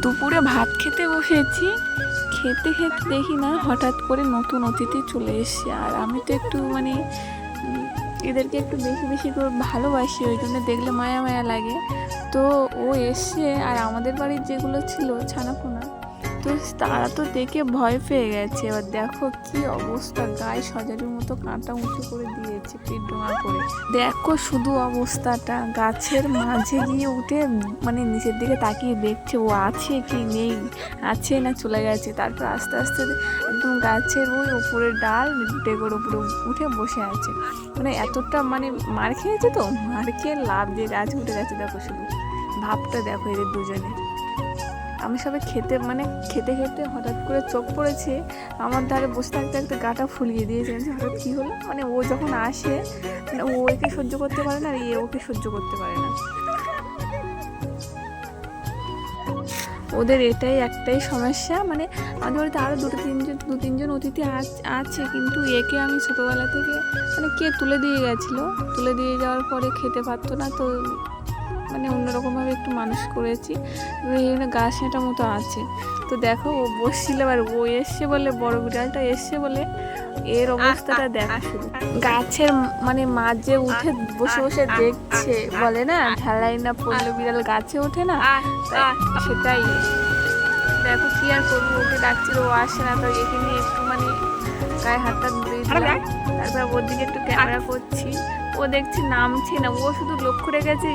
দুপুরে ভাত খেতে বসেছি, খেতে খেতে দেখি না হঠাৎ করে নতুন অতিথি চলে এসছে। আর আমি তো একটু এদেরকে একটু বেশি বেশি করে ভালোবাসি, ওই জন্য দেখলে মায়া মায়া লাগে। তো ও এসছে, আর আমাদের বাড়ির যেগুলো ছিল ছানাপোনা, তো তারা তো দেখে ভয় পেয়ে গেছে। এবার দেখো কি অবস্থা, গায়ে সজারির মতো কাঁটা উঁচু করে দিয়েছে, পিঠ ডোঙা করে। দেখো শুধু অবস্থাটা, গাছের মাঝে গিয়ে উঠে নিচের দিকে তাকিয়ে দেখছে ও আছে কি নেই, আছে না চলে গেছে। তারপর আস্তে আস্তে একদম গাছের ওই উপরের ডাল ডেগোর উপরে উঠে বসে আছে। এতটা মার খেয়েছে, তো মার খেয়ে লাভ দিয়ে গাছে উঠে গেছে। দেখো শুধু ভাবটা দেখো এদের দুজনে। আমি সবাই খেতে খেতে হঠাৎ করে চোখ পড়েছে আমার ধারে, বসে থাকতে থাকতে গাটা ফুলিয়ে দিয়েছে। হঠাৎ কী হলো, ও যখন আসে ও একে সহ্য করতে পারে না, আর ওকে সহ্য করতে পারে না। ওদের এটাই একটাই সমস্যা। আমাদের বাড়িতে আরও দু তিনজন অতিথি আছে, কিন্তু একে আমি ছোটোবেলা থেকে কে তুলে দিয়ে গেছিলো, তুলে দিয়ে যাওয়ার পরে খেতে পারতো না, তো অন্যরকমভাবে একটু মানুষ করেছি। গা সেঁটা মতো আছে। তো দেখো ও বসছিল, আর ও এসছে বলে, বড় বিড়ালটা এসছে বলে এর অবস্থাটা দেখো শুধু। গাছের মাঝে উঠে বসে বসে দেখছে, বলে না ঢালাই না পড়লে বিড়াল গাছে ওঠে না, সেটাই। দেখো কি আর করবো, ওকে ডাকছিল ও আসে না, তো একে নিয়ে একটু গায়ে হাতটা ধরে দিলাম। তারপর ওর দিকে একটু ক্যামেরা করছি, ও দেখছি নামছে না, ও শুধু লক্ষ্য রেখেছে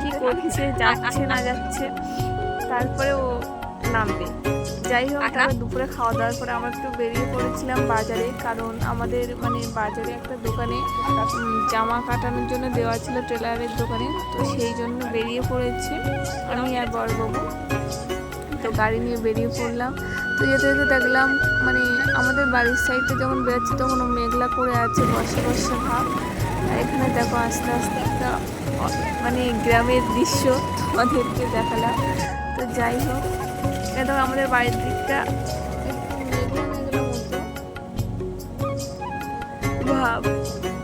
কি করছে, যাচ্ছে না যাচ্ছে, তারপরে ও নামবে। যাই হোক, তারপর দুপুরে খাওয়া দাওয়ার পরে আমরা একটু বেরিয়ে পড়েছিলাম বাজারে, কারণ আমাদের বাজারে একটা দোকানে জামা কাটানোর জন্য দেওয়া ছিল, টেলারের দোকানে। তো সেই জন্য বেরিয়ে পড়েছি আমি আর বড়বাবু। তো গাড়ি নিয়ে বেরিয়ে পড়লাম। তো যেতে যেতে দেখলাম আমাদের বাড়ির সাইডে যখন বেরোচ্ছি তখন মেঘলা করে আছে, বর্ষা বর্ষা ভাব। আর এখানে দেখো আস্তে আস্তে একটা গ্রামের দৃশ্য তোমাদেরকে দেখালাম। তো যাই হোক, এটা আমাদের বাড়ির দিকটা একটু মেঘলা মেঘলা মতো ভাব।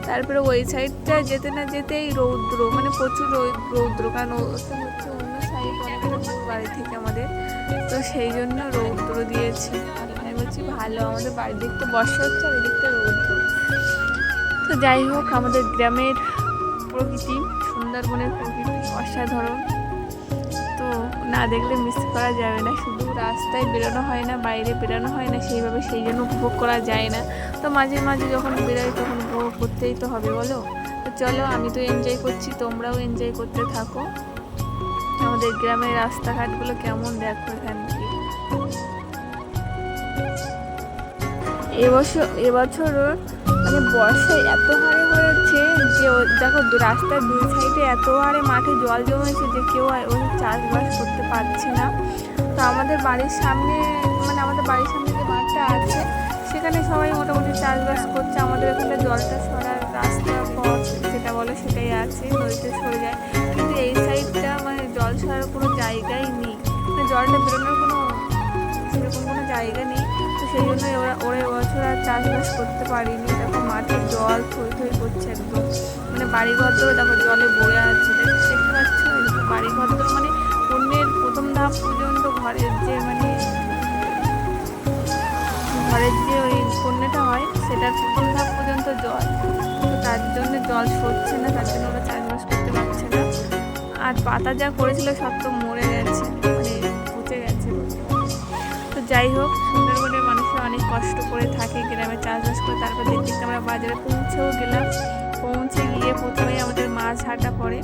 তারপরে ওই সাইডটা যেতে না যেতেই রৌদ্র, প্রচুর রৌদ্র, কারণ ওটা হচ্ছে অন্য সাইড, অনেকটা দূর বাড়ি থেকে আমাদের। তো সেই জন্য রৌদ্র দিয়েছে। আমি বলছি ভালো, আমাদের বাড়ির দিকটা বর্ষা হচ্ছে আর এদিকটা রৌদ্র। তো যাই হোক, আমাদের গ্রামের প্রকৃতি, সুন্দরবনের প্রকৃতি অসাধারণ। তো না দেখলে মিস করা যাবে না। শুধু রাস্তায় বেরোনো হয় না, বাইরে বেরোনো হয় না সেইভাবে, সেই জন্য উপভোগ করা যায় না। তো মাঝে মাঝে যখন বেরোই তখন উপভোগ করতেই তো হবে, বলো। তো চলো, আমি তো এনজয় করছি, তোমরাও এনজয় করতে থাকো। আমাদের গ্রামের রাস্তাঘাটগুলো কেমন দেখো এখান থেকে। এবছর বর্ষায় এত হারে হয়েছে যে দেখো রাস্তার দুই সাইডে এত হারে মাঠে জল জমেছে যে কেউ চাষবাস করতে পারছে না। তো আমাদের বাড়ির সামনে যে মাঠটা আছে সেখানে সবাই মোটামুটি চাষবাস করছে। আমাদের এখানে জলটা সরার রাস্তা পথ যেটা বলে সেটাই আছে, নদীতে সরে যায়। কিন্তু এই সাইডটা জল সরার কোনো জায়গাই নেই, জলটা বেরোনোর সেরকম কোনো জায়গা নেই। তো সেই জন্য ওরা এবছর আর চাষবাস করতে পারিনি। দেখো মাঠে জল থই থই করছে একদম, বাড়িঘরগুলো দেখো জলে বয়ে আছে, দেখতে পাচ্ছ। বাড়িঘরগুলো অন্যের প্রথম ধাপ পর্যন্ত ঘরের যে ওই কন্যাটা হয় সেটার প্রথম ধাপ পর্যন্ত জল। তো তার জন্য জল সরছে না, তার জন্য ওরা চাষবাস করতে পারছে না। আর পাতা যা করেছিল সব তো মরে গেছে, পচে গেছে। তো যাই হোক, সুন্দরবনের মানুষরা অনেক কষ্ট করে থাকে গ্রামে চাষবাস করে। তারপর দেখতে আমরা বাজারে পৌঁছেও গেলাম। পৌঁছে গিয়ে প্রথমে আমাদের মাছ হাটা পড়ে,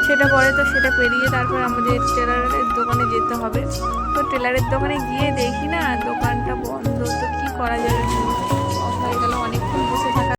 সেটা পরে। তো সেটা পেরিয়ে তারপর আমাদের টেলারের দোকানে যেতে হবে। তো টেলারের দোকানে গিয়ে দেখি না দোকানটা বন্ধ। তো কি করা যাবে, হয়ে গেল অনেকক্ষণ বসে থাকা।